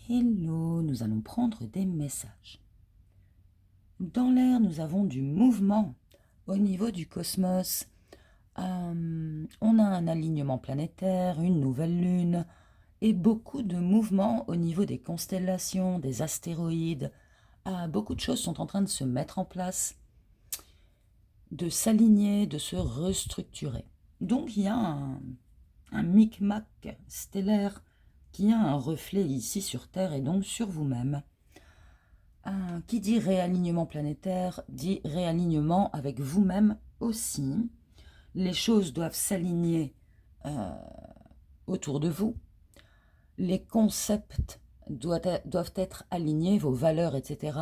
Hello, nous allons prendre des messages. Dans l'air, nous avons du mouvement au niveau du cosmos. On a un alignement planétaire, une nouvelle lune et beaucoup de mouvements au niveau des constellations, des astéroïdes. Beaucoup de choses sont en train de se mettre en place, de s'aligner, de se restructurer. Donc il y a un micmac stellaire qui a un reflet ici sur Terre et donc sur vous-même. Qui dit réalignement planétaire, dit réalignement avec vous-même aussi. Les choses doivent s'aligner autour de vous. Les concepts doivent être alignés, vos valeurs, etc.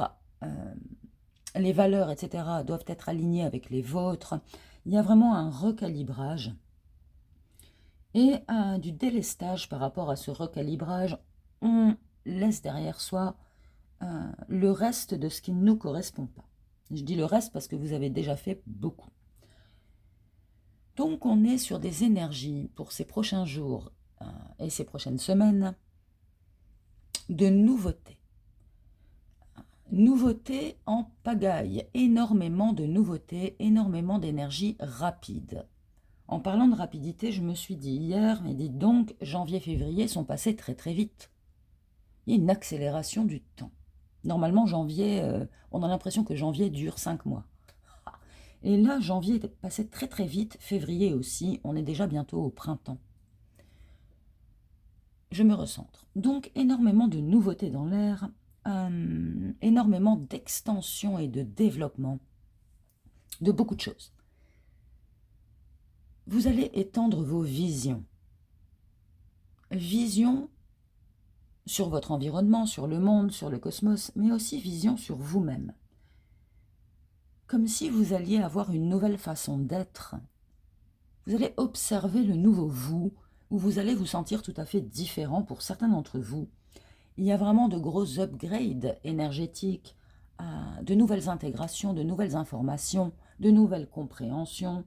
Les valeurs, etc. doivent être alignées avec les vôtres. Il y a vraiment un recalibrage et du délestage par rapport à ce recalibrage. On laisse derrière soi le reste de ce qui ne nous correspond pas. Je dis le reste parce que vous avez déjà fait beaucoup. Donc on est sur des énergies pour ces prochains jours et ces prochaines semaines de nouveautés. Nouveautés en pagaille, énormément de nouveautés, énormément d'énergie rapide. En parlant de rapidité, je me suis dit hier, mais dites donc, janvier-février sont passés très très vite. Il y a une accélération du temps. Normalement, janvier, on a l'impression que janvier dure 5 mois. Et là, janvier est passé très très vite, février aussi, on est déjà bientôt au printemps. Je me recentre. Donc, énormément de nouveautés dans l'air, énormément d'extension et de développement de beaucoup de choses. Vous allez étendre vos visions. Vision sur votre environnement, sur le monde, sur le cosmos, mais aussi vision sur vous-même. Comme si vous alliez avoir une nouvelle façon d'être. Vous allez observer le nouveau vous, où vous allez vous sentir tout à fait différent pour certains d'entre vous. Il y a vraiment de gros upgrades énergétiques, de nouvelles intégrations, de nouvelles informations, de nouvelles compréhensions,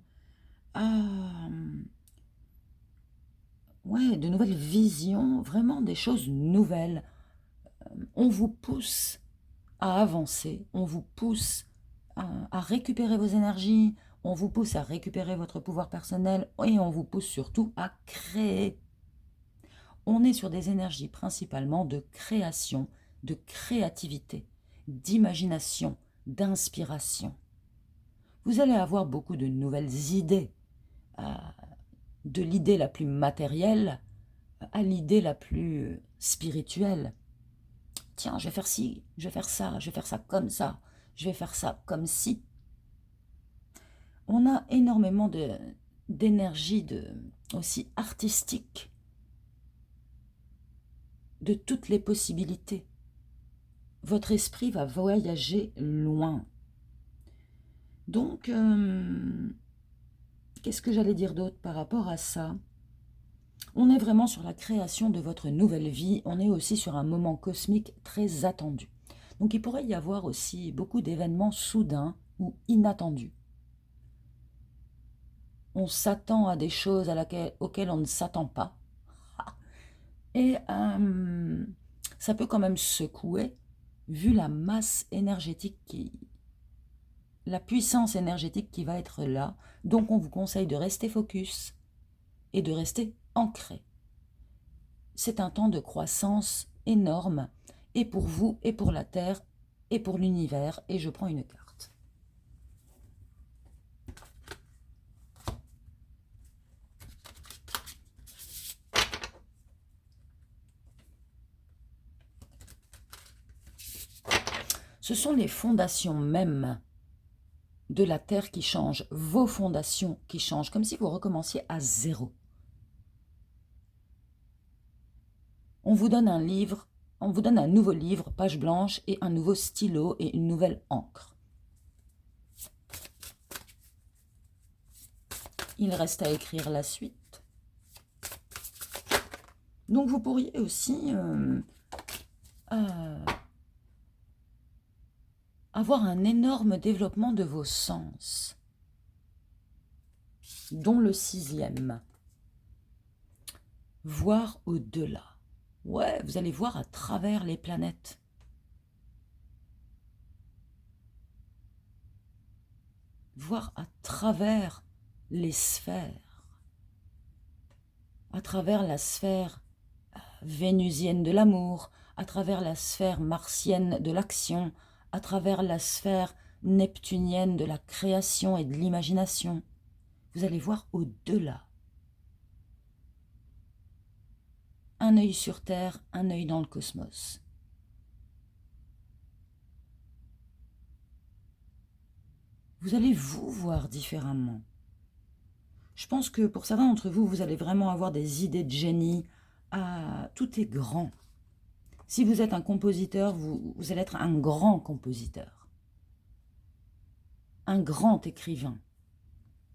de nouvelles visions, vraiment des choses nouvelles. On vous pousse à avancer, on vous pousse à récupérer vos énergies, on vous pousse à récupérer votre pouvoir personnel et on vous pousse surtout à créer. On est sur des énergies principalement de création, de créativité, d'imagination, d'inspiration. Vous allez avoir beaucoup de nouvelles idées, de l'idée la plus matérielle à l'idée la plus spirituelle. Tiens, je vais faire ci, je vais faire ça, je vais faire ça comme ça, je vais faire ça comme si. On a énormément d'énergie aussi artistique, de toutes les possibilités. Votre esprit va voyager loin. Donc, qu'est-ce que j'allais dire d'autre par rapport à ça? On est vraiment sur la création de votre nouvelle vie. On est aussi sur un moment cosmique très attendu. Donc, il pourrait y avoir aussi beaucoup d'événements soudains ou inattendus. On s'attend à des choses auxquelles on ne s'attend pas. Et ça peut quand même secouer, vu la masse énergétique, la puissance énergétique qui va être là. Donc on vous conseille de rester focus et de rester ancré. C'est un temps de croissance énorme, et pour vous, et pour la Terre, et pour l'univers. Et je prends une carte. Ce sont les fondations mêmes de la Terre qui changent, vos fondations qui changent, comme si vous recommenciez à zéro. On vous donne un livre, on vous donne un nouveau livre, page blanche, et un nouveau stylo et une nouvelle encre. Il reste à écrire la suite. Donc vous pourriez aussi avoir un énorme développement de vos sens, dont le 6e. Voir au-delà. Ouais, vous allez voir à travers les planètes. Voir à travers les sphères. À travers la sphère vénusienne de l'amour, à travers la sphère martienne de l'action, à travers la sphère neptunienne de la création et de l'imagination. Vous allez voir au-delà. Un œil sur Terre, un œil dans le cosmos. Vous allez vous voir différemment. Je pense que pour certains d'entre vous, vous allez vraiment avoir des idées de génie. Ah, tout est grand. Si vous êtes un compositeur, vous allez être un grand compositeur. Un grand écrivain.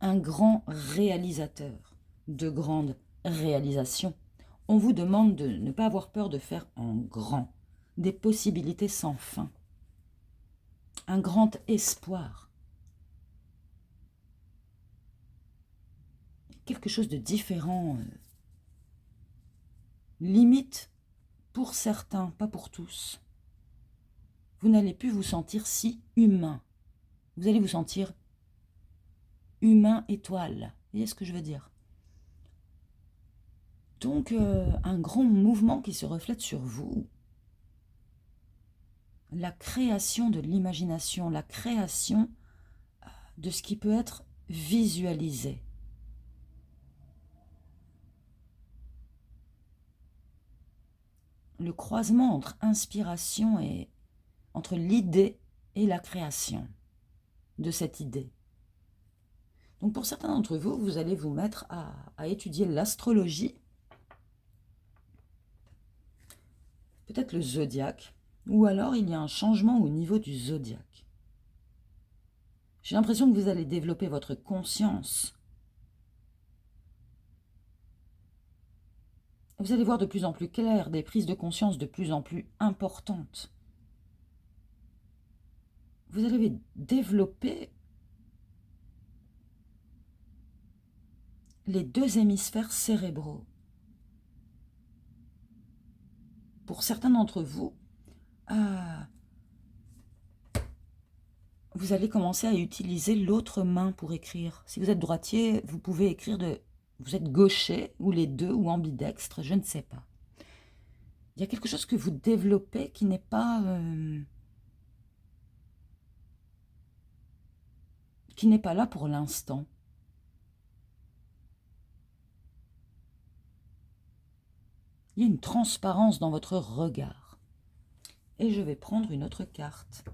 Un grand réalisateur. De grandes réalisations. On vous demande de ne pas avoir peur de faire en grand. Des possibilités sans fin. Un grand espoir. Quelque chose de différent. Limite pour certains, pas pour tous. Vous n'allez plus vous sentir si humain. Vous allez vous sentir humain étoile. Vous voyez ce que je veux dire? Donc, un grand mouvement qui se reflète sur vous. La création de l'imagination, la création de ce qui peut être visualisé. Le croisement entre inspiration et entre l'idée et la création de cette idée. Donc pour certains d'entre vous, vous allez vous mettre à étudier l'astrologie, peut-être le zodiaque, ou alors il y a un changement au niveau du zodiaque. J'ai l'impression que vous allez développer votre conscience. Vous allez voir de plus en plus clair, des prises de conscience de plus en plus importantes. Vous allez développer les deux hémisphères cérébraux. Pour certains d'entre vous, vous allez commencer à utiliser l'autre main pour écrire. Si vous êtes droitier, vous pouvez écrire vous êtes gaucher, ou les deux, ou ambidextre, je ne sais pas. Il y a quelque chose que vous développez qui n'est pas... là pour l'instant. Il y a une transparence dans votre regard. Et je vais prendre une autre carte.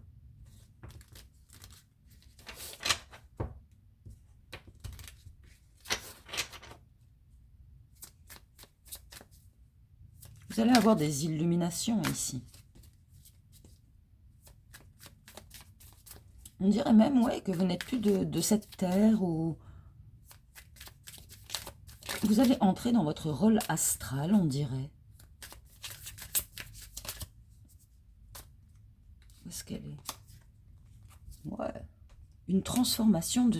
Vous allez avoir des illuminations ici. On dirait même, ouais, que vous n'êtes plus de cette terre où vous allez entrer dans votre rôle astral, on dirait. Où est-ce qu'elle est? Ouais. Une transformation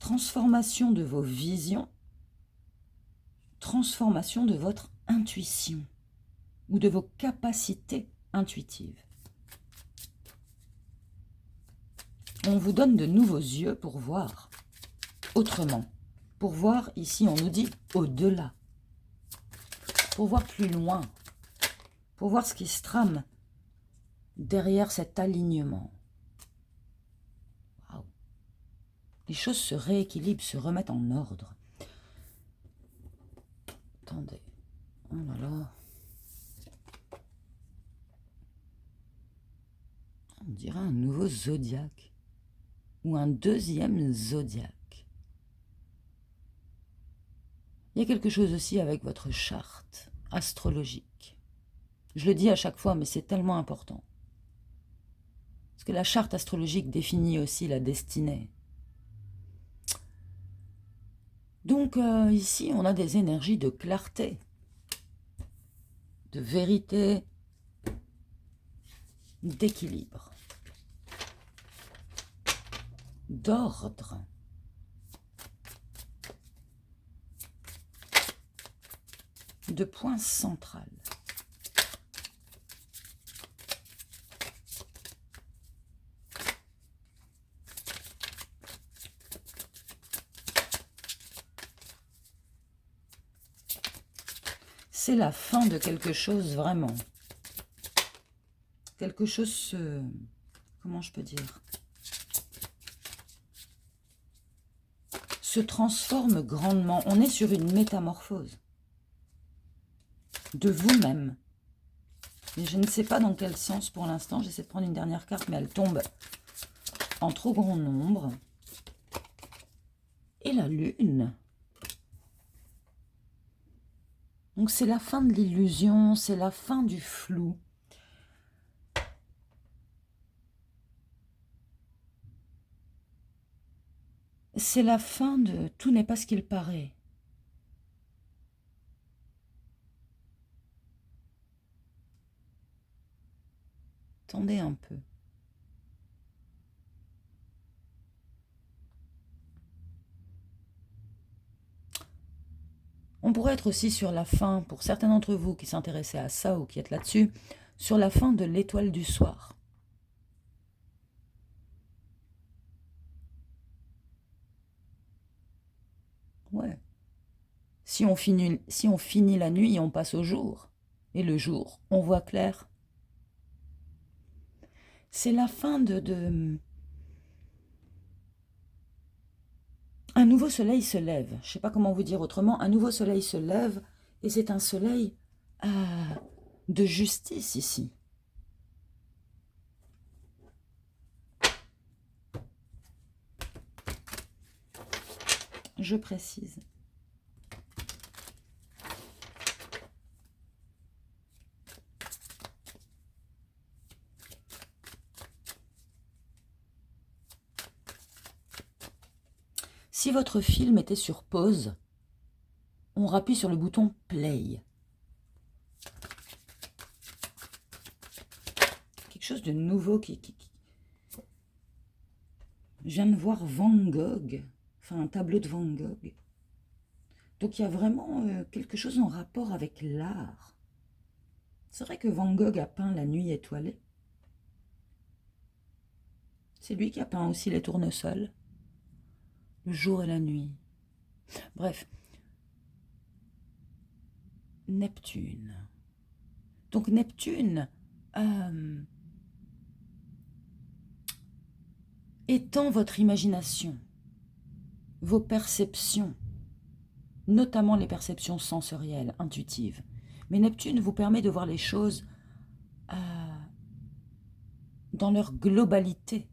transformation de vos visions, transformation de votre intuition ou de vos capacités intuitives. On vous donne de nouveaux yeux pour voir autrement. Pour voir, ici on nous dit au-delà. Pour voir plus loin. Pour voir ce qui se trame derrière cet alignement. Waouh. Les choses se rééquilibrent, se remettent en ordre. Attendez. Oh là là. On dirait un nouveau zodiaque. Ou un deuxième zodiaque. Il y a quelque chose aussi avec votre charte astrologique. Je le dis à chaque fois, mais c'est tellement important. Parce que la charte astrologique définit aussi la destinée. Donc ici, on a des énergies de clarté, de vérité, d'équilibre, d'ordre. de point central. C'est la fin de quelque chose vraiment. Quelque chose se... Comment je peux dire? Se transforme grandement. On est sur une métamorphose de vous-même. Mais je ne sais pas dans quel sens pour l'instant. J'essaie de prendre une dernière carte, mais elle tombe en trop grand nombre. Et la lune. Donc c'est la fin de l'illusion, c'est la fin du flou. C'est la fin de tout n'est pas ce qu'il paraît. Attendez un peu. On pourrait être aussi sur la fin, pour certains d'entre vous qui s'intéressaient à ça ou qui êtes là-dessus, sur la fin de l'étoile du soir. Ouais. Si on finit la nuit, on passe au jour. Et le jour, on voit clair. C'est la fin de... Un nouveau soleil se lève. Je ne sais pas comment vous dire autrement. Un nouveau soleil se lève et c'est un soleil de justice ici. Je précise. Si votre film était sur pause, on rappuie sur le bouton play. Quelque chose de nouveau qui... Je viens de voir Van Gogh, enfin un tableau de Van Gogh. Donc il y a vraiment quelque chose en rapport avec l'art. C'est vrai que Van Gogh a peint la nuit étoilée. C'est lui qui a peint aussi les tournesols. Le jour et la nuit. Bref. Neptune. Donc Neptune étend votre imagination, vos perceptions, notamment les perceptions sensorielles, intuitives. Mais Neptune vous permet de voir les choses dans leur globalité.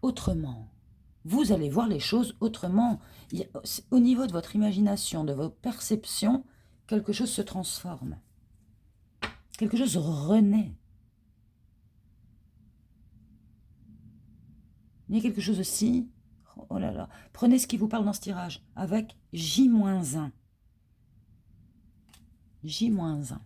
Autrement. Vous allez voir les choses autrement. Au niveau de votre imagination, de vos perceptions, quelque chose se transforme. Quelque chose renaît. Il y a quelque chose aussi. Oh là là. Prenez ce qui vous parle dans ce tirage avec J-1. J-1.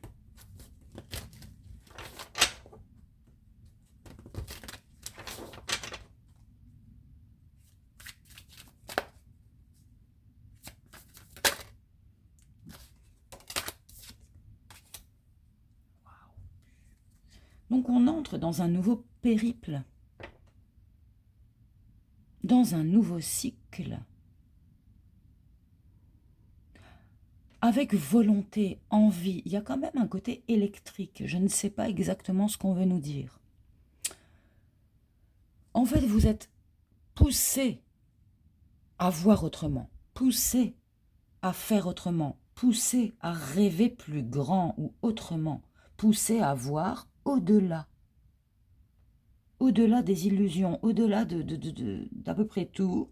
Donc on entre dans un nouveau périple, dans un nouveau cycle, avec volonté, envie. Il y a quand même un côté électrique, je ne sais pas exactement ce qu'on veut nous dire. En fait, vous êtes poussé à voir autrement, poussé à faire autrement, poussé à rêver plus grand ou autrement, poussé à voir au-delà. Au-delà des illusions, au-delà d'à peu près tout.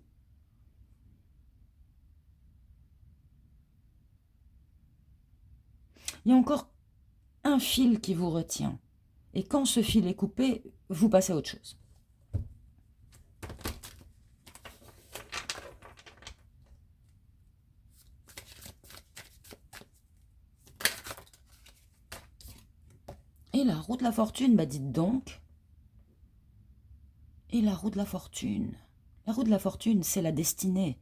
Il y a encore un fil qui vous retient. Et quand ce fil est coupé, vous passez à autre chose. Et la roue de la fortune, bah dites donc. Et la roue de la fortune. La roue de la fortune, c'est la destinée.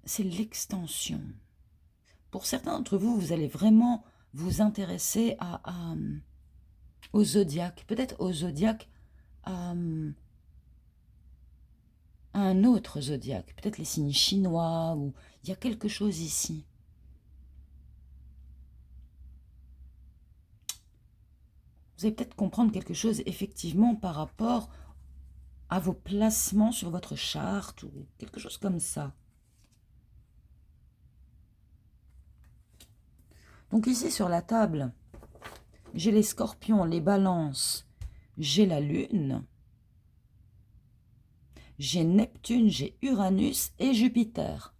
c'est l'extension. Pour certains d'entre vous, vous allez vraiment vous intéresser au zodiaque, peut-être au zodiaque, à un autre zodiaque, peut-être les signes chinois, ou il y a quelque chose ici. Vous allez peut-être comprendre quelque chose effectivement par rapport à vos placements sur votre charte, ou quelque chose comme ça. Donc ici sur la table, j'ai les scorpions, les balances, j'ai la lune, j'ai Neptune, j'ai Uranus et Jupiter.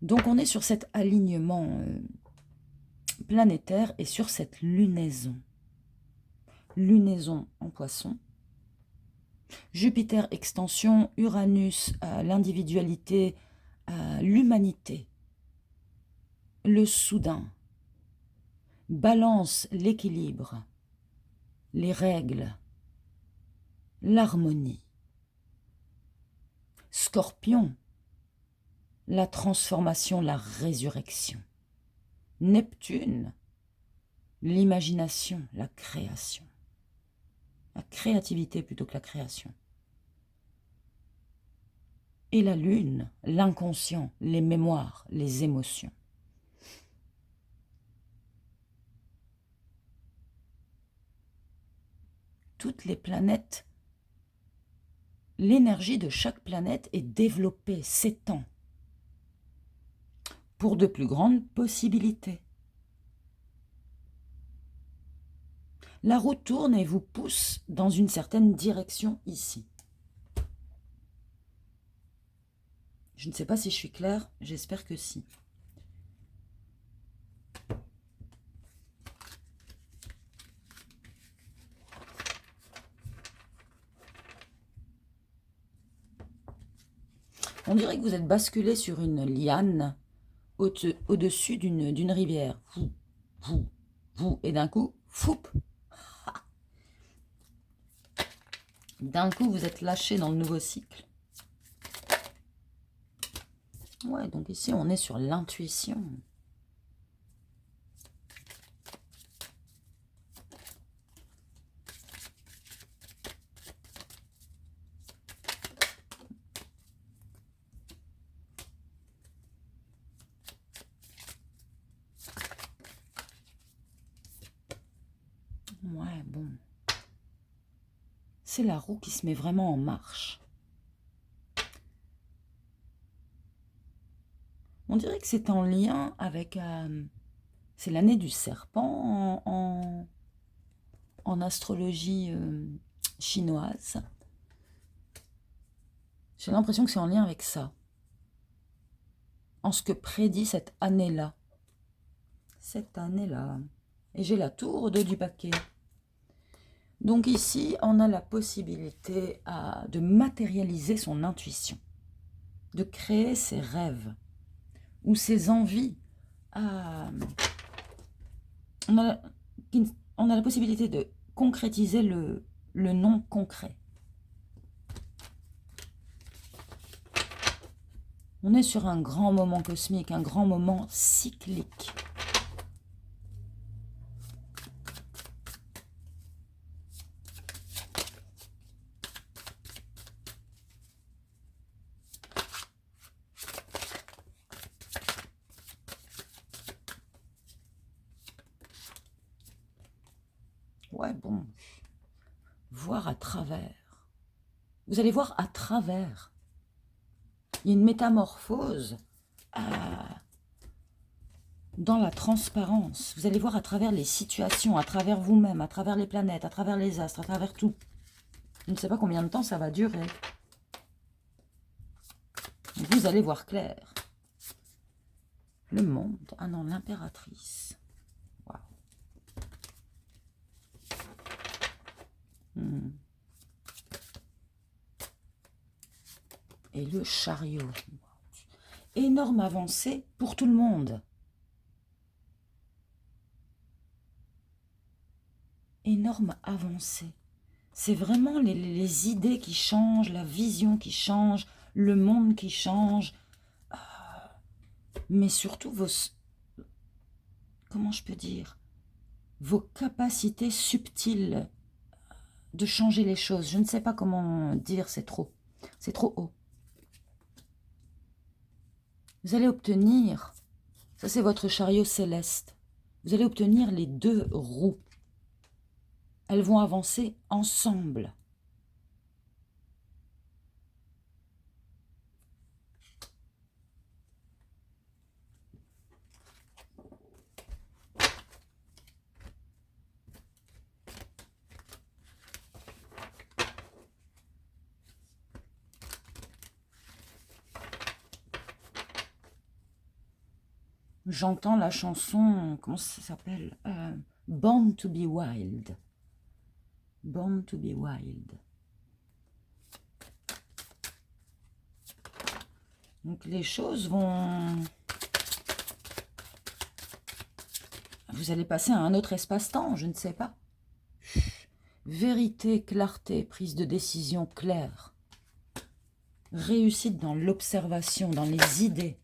Donc on est sur cet alignement planétaire et sur cette lunaison. Lunaison en poisson. Jupiter extension, Uranus l'individualité, l'humanité, le soudain. Balance l'équilibre, les règles, l'harmonie. Scorpion, la transformation, la résurrection. Neptune, l'imagination, la création. La créativité plutôt que la création. Et la lune, l'inconscient, les mémoires, les émotions. Toutes les planètes, l'énergie de chaque planète est développée, s'étend, pour de plus grandes possibilités. La roue tourne et vous pousse dans une certaine direction ici. Je ne sais pas si je suis claire, j'espère que si. On dirait que vous êtes basculé sur une liane au-dessus d'une rivière. Vous, et d'un coup, foup. D'un coup, vous êtes lâché dans le nouveau cycle. Ouais, donc ici, on est sur l'intuition. Ouais, bon. C'est la roue qui se met vraiment en marche. On dirait que c'est en lien avec... c'est l'année du serpent en astrologie chinoise. J'ai l'impression que c'est en lien avec ça. En ce que prédit cette année-là. Cette année-là. Et j'ai la tour 2 du paquet. Donc ici, on a la possibilité de matérialiser son intuition. De créer ses rêves. Ou ses envies. On a la possibilité de concrétiser le non concret. On est sur un grand moment cosmique, un grand moment cyclique. Ouais, bon. Voir à travers. Vous allez voir à travers. Il y a une métamorphose dans la transparence. Vous allez voir à travers les situations, à travers vous-même, à travers les planètes, à travers les astres, à travers tout. Je ne sais pas combien de temps ça va durer. Vous allez voir clair. Le monde. Ah non, l'impératrice. Waouh. Et le chariot. Énorme avancée pour tout le monde. Énorme avancée. C'est vraiment les idées qui changent, la vision qui change, le monde qui change. mais surtout comment je peux dire, vos capacités subtiles de changer les choses. Je ne sais pas comment dire, c'est trop haut. Vous allez obtenir, ça c'est votre chariot céleste, vous allez obtenir les 2 roues. Elles vont avancer ensemble. J'entends la chanson, comment ça s'appelle, Born to be Wild. Born to be Wild. Donc les choses vont... Vous allez passer à un autre espace-temps, je ne sais pas. Vérité, clarté, prise de décision claire. Réussite dans l'observation, dans les idées.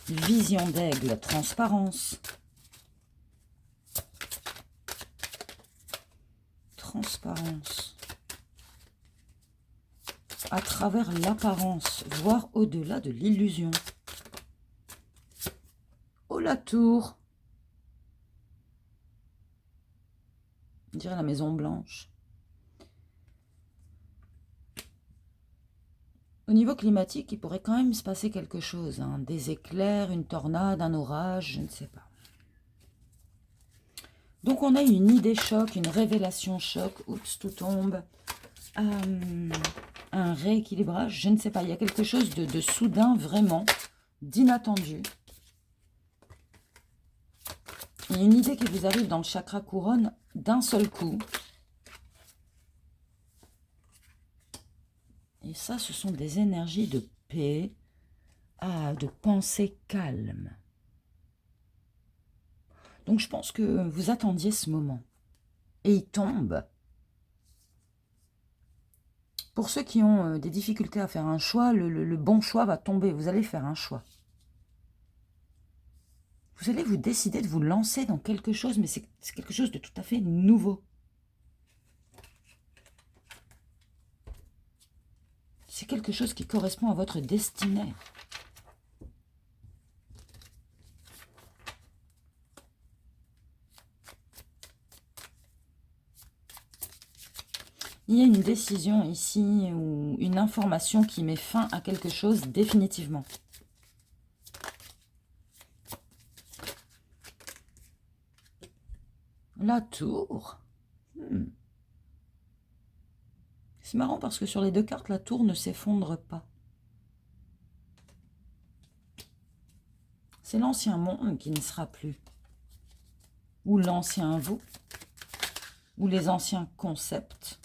Vision d'aigle, transparence. Transparence. À travers l'apparence, voir au-delà de l'illusion. Oh la tour. On dirait la Maison Blanche. Au niveau climatique, il pourrait quand même se passer quelque chose. Hein. Des éclairs, une tornade, un orage, je ne sais pas. Donc on a une idée choc, une révélation choc. Oups, tout tombe. Un rééquilibrage, je ne sais pas. Il y a quelque chose de soudain, vraiment, d'inattendu. Il y a une idée qui vous arrive dans le chakra couronne d'un seul coup. Et ça, ce sont des énergies de paix, de pensée calme. Donc, je pense que vous attendiez ce moment. Et il tombe. Pour ceux qui ont des difficultés à faire un choix, le bon choix va tomber. Vous allez faire un choix. Vous allez vous décider de vous lancer dans quelque chose, mais c'est quelque chose de tout à fait nouveau. C'est quelque chose qui correspond à votre destinée. Il y a une décision ici ou une information qui met fin à quelque chose définitivement. La tour. C'est marrant parce que sur les 2 cartes, la tour ne s'effondre pas. C'est l'ancien monde qui ne sera plus. Ou l'ancien vous. Ou les anciens concepts.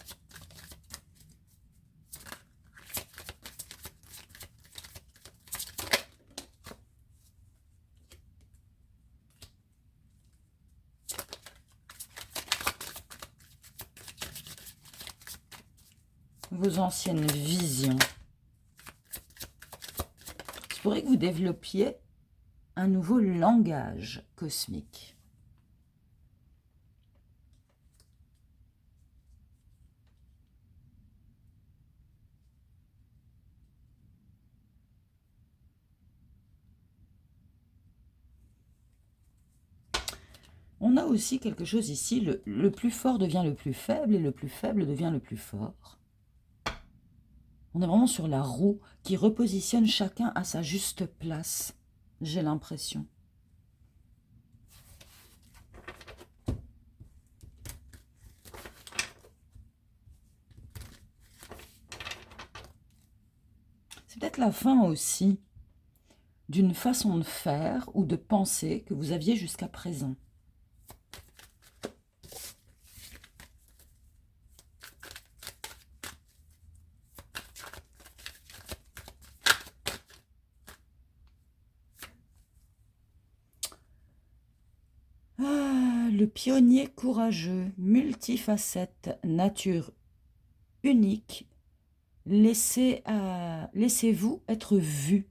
Vos anciennes visions. Il pourrait que vous développiez un nouveau langage cosmique. On a aussi quelque chose ici, le plus fort devient le plus faible et le plus faible devient le plus fort. On est vraiment sur la roue qui repositionne chacun à sa juste place, j'ai l'impression. C'est peut-être la fin aussi d'une façon de faire ou de penser que vous aviez jusqu'à présent. Le pionnier courageux, multifacette, nature unique, laissez-vous être vu,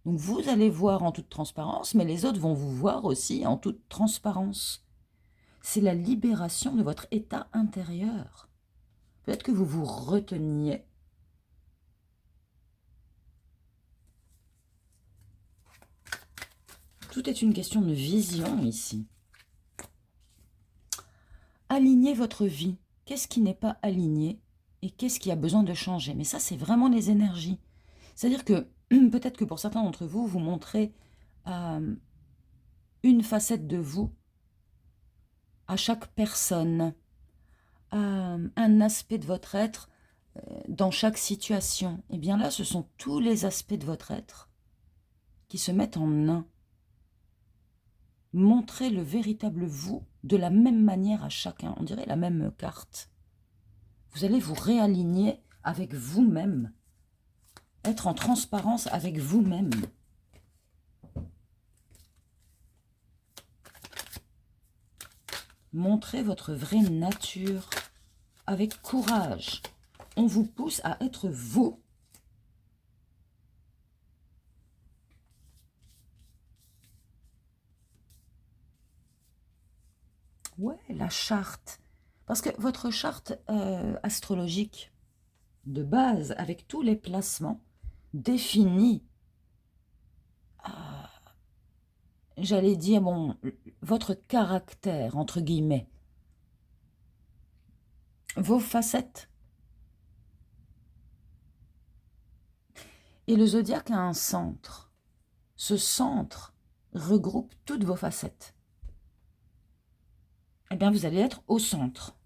Donc vous allez voir en toute transparence, mais les autres vont vous voir aussi en toute transparence. C'est la libération de votre état intérieur. Peut-être que vous vous reteniez. Tout est une question de vision ici. Alignez votre vie. Qu'est-ce qui n'est pas aligné et qu'est-ce qui a besoin de changer? Mais ça, c'est vraiment les énergies. C'est-à-dire que peut-être que pour certains d'entre vous, vous montrez une facette de vous à chaque personne, un aspect de votre être dans chaque situation. Et bien là, ce sont tous les aspects de votre être qui se mettent en un. Montrez le véritable vous de la même manière à chacun. On dirait la même carte. Vous allez vous réaligner avec vous-même. Être en transparence avec vous-même. Montrez votre vraie nature avec courage. On vous pousse à être vous. Ouais, la charte. Parce que votre charte astrologique de base, avec tous les placements, définit, j'allais dire, bon, votre caractère, entre guillemets. Vos facettes. Et le zodiaque a un centre. Ce centre regroupe toutes vos facettes. Eh bien, vous allez être au centre.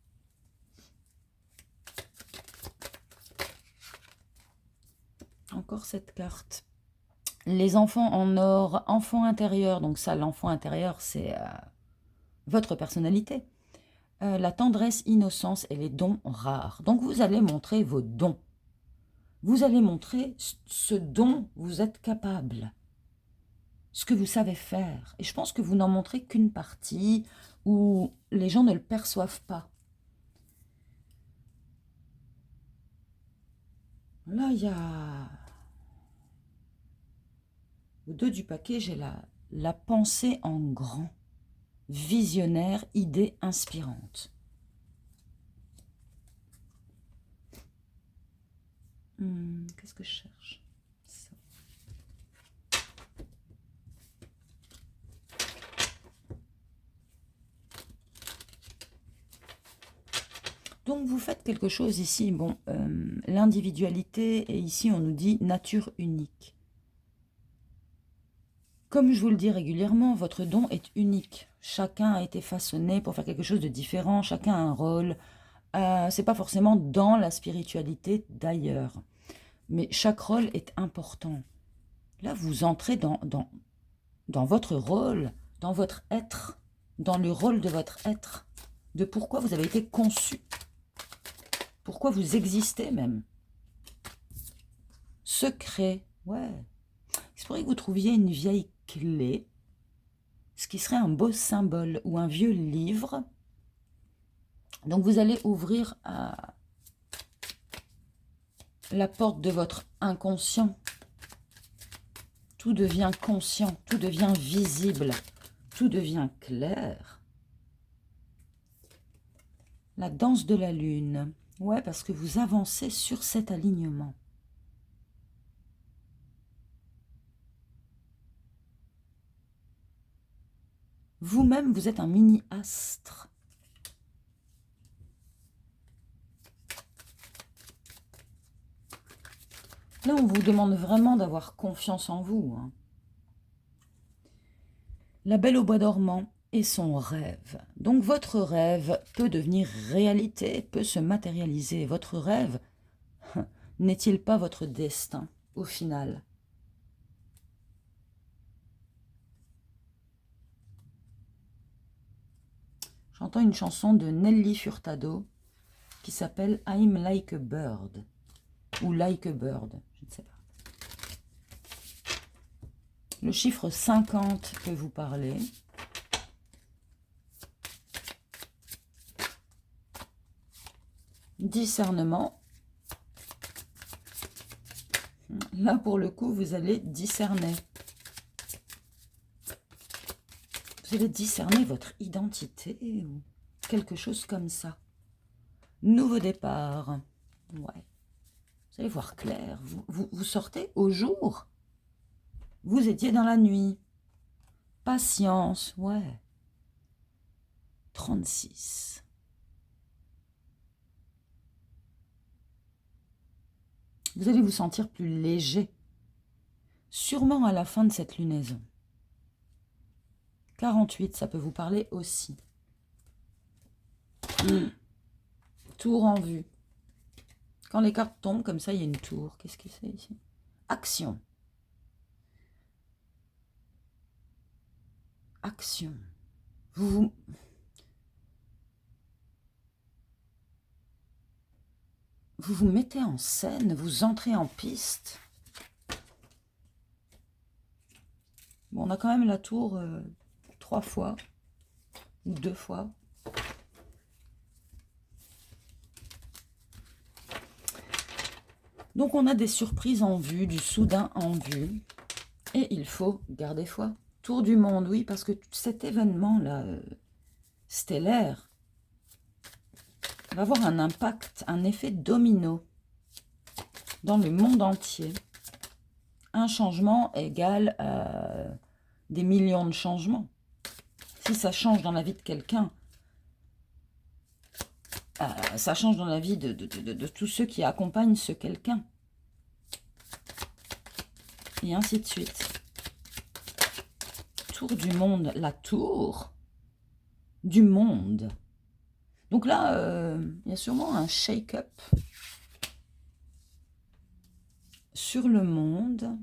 Encore cette carte. Les enfants en or, enfant intérieur. Donc ça, l'enfant intérieur, c'est votre personnalité. La tendresse, innocence et les dons rares. Donc vous allez montrer vos dons. Vous allez montrer ce dont vous êtes capable. Ce que vous savez faire. Et je pense que vous n'en montrez qu'une partie où les gens ne le perçoivent pas. Là, il y a... Au dos du paquet, j'ai la pensée en grand. Visionnaire, idée inspirante. Qu'est-ce que je cherche? Ça. Donc vous faites quelque chose ici, bon, l'individualité, et ici on nous dit nature unique. Comme je vous le dis régulièrement, votre don est unique. Chacun a été façonné pour faire quelque chose de différent, chacun a un rôle. C'est pas forcément dans la spiritualité d'ailleurs, mais chaque rôle est important. Là, vous entrez dans votre rôle, dans votre être, dans le rôle de votre être, de pourquoi vous avez été conçu, pourquoi vous existez même. Secret, ouais. Il se pourrait que vous trouviez une vieille clé, ce qui serait un beau symbole, ou un vieux livre. Donc vous allez ouvrir la porte de votre inconscient. Tout devient conscient, tout devient visible, tout devient clair. La danse de la lune. Ouais, parce que vous avancez sur cet alignement. Vous-même, vous êtes un mini-astre. Là, on vous demande vraiment d'avoir confiance en vous. Hein. La Belle au bois dormant et son rêve. Donc, votre rêve peut devenir réalité, peut se matérialiser. Votre rêve n'est-il pas votre destin, au final? J'entends une chanson de Nelly Furtado qui s'appelle I'm Like a Bird. Ou Like a Bird, je ne sais pas. Le chiffre 50 que vous parlez. Discernement. Là, pour le coup, vous allez discerner. Vous allez discerner votre identité ou quelque chose comme ça. Nouveau départ. Ouais. Vous allez voir clair. Vous sortez au jour. Vous étiez dans la nuit. Patience. Ouais. 36. Vous allez vous sentir plus léger. Sûrement à la fin de cette lunaison. 48, ça peut vous parler aussi. Tour en vue. Quand les cartes tombent, comme ça, il y a une tour. Qu'est-ce que c'est ici? Action. Action. Vous mettez en scène, vous entrez en piste. Bon, on a quand même la tour 3 fois ou 2 fois. Donc on a des surprises en vue, du soudain en vue. Et il faut garder foi. Tour du monde, oui, parce que cet événement-là, stellaire, va avoir un impact, un effet domino dans le monde entier. Un changement égale des millions de changements. Si ça change dans la vie de quelqu'un, ça change dans la vie de tous ceux qui accompagnent ce quelqu'un. Et ainsi de suite. Tour du monde, la tour du monde. Donc là, il y a sûrement un shake-up sur le monde.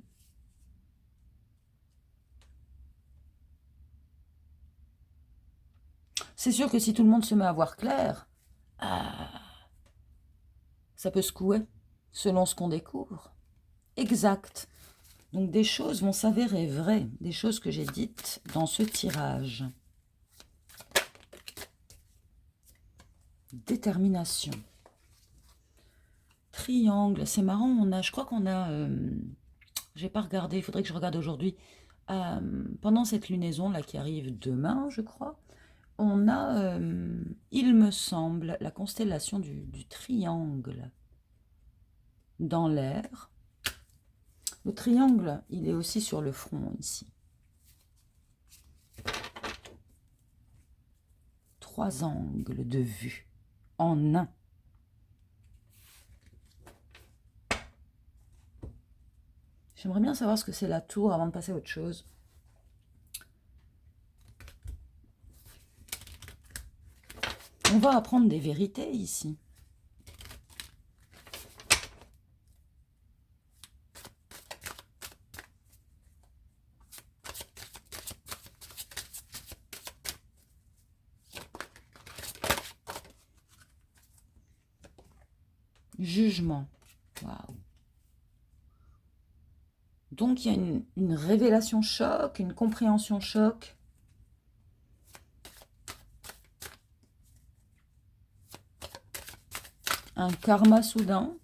C'est sûr que si tout le monde se met à voir clair, ça peut secouer, selon ce qu'on découvre. Exact. Donc des choses vont s'avérer vraies, des choses que j'ai dites dans ce tirage. Détermination. Triangle, c'est marrant, je crois qu'on a, j'ai pas regardé, il faudrait que je regarde aujourd'hui. Pendant cette lunaison là qui arrive demain, je crois, on a, il me semble, la constellation du triangle dans l'air. Le triangle, il est aussi sur le front ici. 3 angles de vue en un. J'aimerais bien savoir ce que c'est la tour avant de passer à autre chose. On va apprendre des vérités ici. Jugement. Waouh. Donc, il y a une révélation choc, une compréhension choc. Un karma soudain.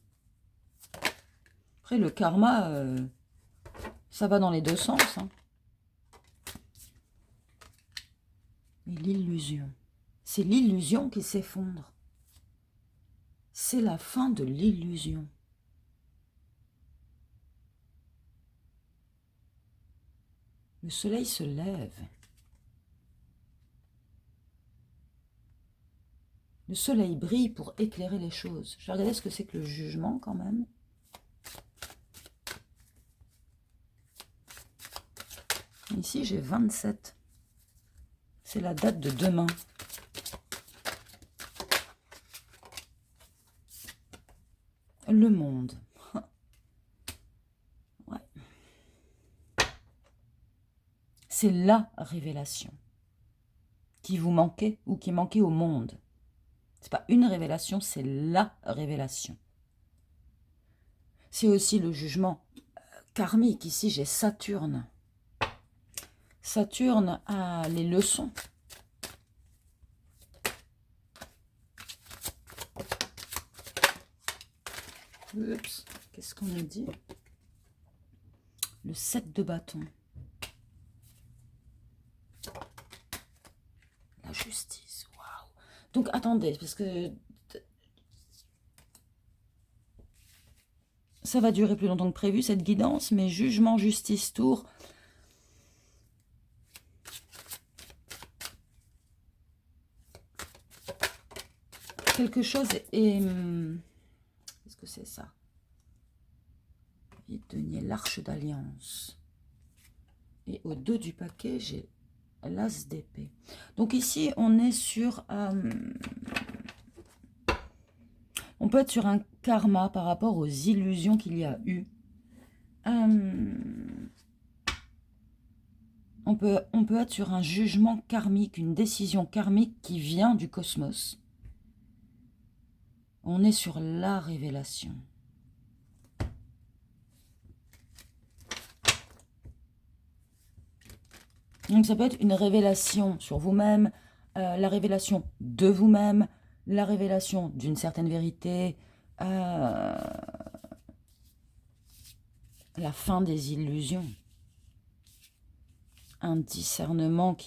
Après, le karma, ça va dans les deux sens. Hein. Et l'illusion. C'est l'illusion qui s'effondre. C'est la fin de l'illusion. Le soleil se lève. Le soleil brille pour éclairer les choses. Je vais regarder ce que c'est que le jugement quand même. Ici, j'ai 27. C'est la date de demain. Le monde. Ouais. C'est la révélation qui vous manquait ou qui manquait au monde. C'est pas une révélation, c'est la révélation. C'est aussi le jugement karmique. Ici, j'ai Saturne. Saturne a les leçons. Oups, qu'est-ce qu'on a dit? Le 7 de bâton. justice, waouh. Donc attendez, parce que ça va durer plus longtemps que prévu, cette guidance, mais jugement, justice, tour. Quelque chose est... Qu'est-ce que c'est ça? Denier, l'arche d'alliance. Et au dos du paquet, j'ai l'as d'épée. Donc ici, on est sur... on peut être sur un karma par rapport aux illusions qu'il y a eu. On peut être sur un jugement karmique, une décision karmique qui vient du cosmos. On est sur la révélation. Donc ça peut être une révélation sur vous-même, la révélation de vous-même, la révélation d'une certaine vérité, la fin des illusions, un discernement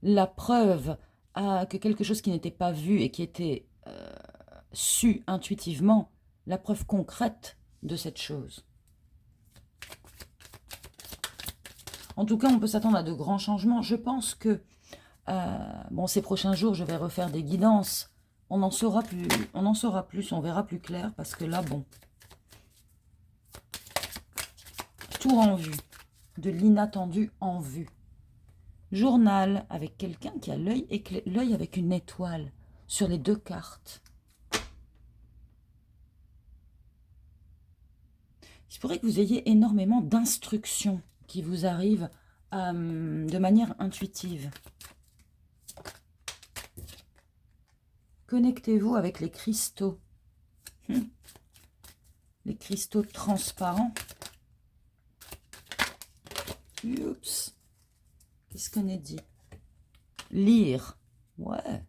la preuve que quelque chose qui n'était pas vu et qui était su intuitivement, la preuve concrète de cette chose. En tout cas, on peut s'attendre à de grands changements. Je pense que, bon, ces prochains jours, je vais refaire des guidances. On en saura plus, on verra plus clair, parce que là, bon, tout en vue, de l'inattendu en vue. Journal avec quelqu'un qui a l'œil avec une étoile sur les 2 cartes. Il se pourrait que vous ayez énormément d'instructions qui vous arrivent de manière intuitive. Connectez-vous avec les cristaux. Les cristaux transparents. Oups. Qu'est-ce qu'on a dit? Lire. Ouais.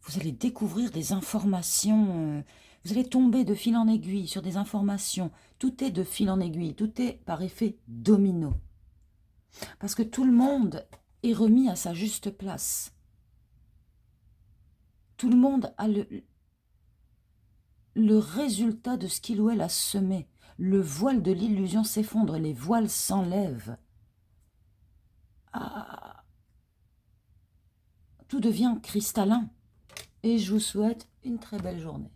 Vous allez découvrir des informations. Vous allez tomber de fil en aiguille sur des informations. Tout est de fil en aiguille. Tout est par effet domino. Parce que tout le monde est remis à sa juste place. Tout le monde a le résultat de ce qu'il ou elle a semé. Le voile de l'illusion s'effondre, les voiles s'enlèvent. Tout devient cristallin. Et je vous souhaite une très belle journée.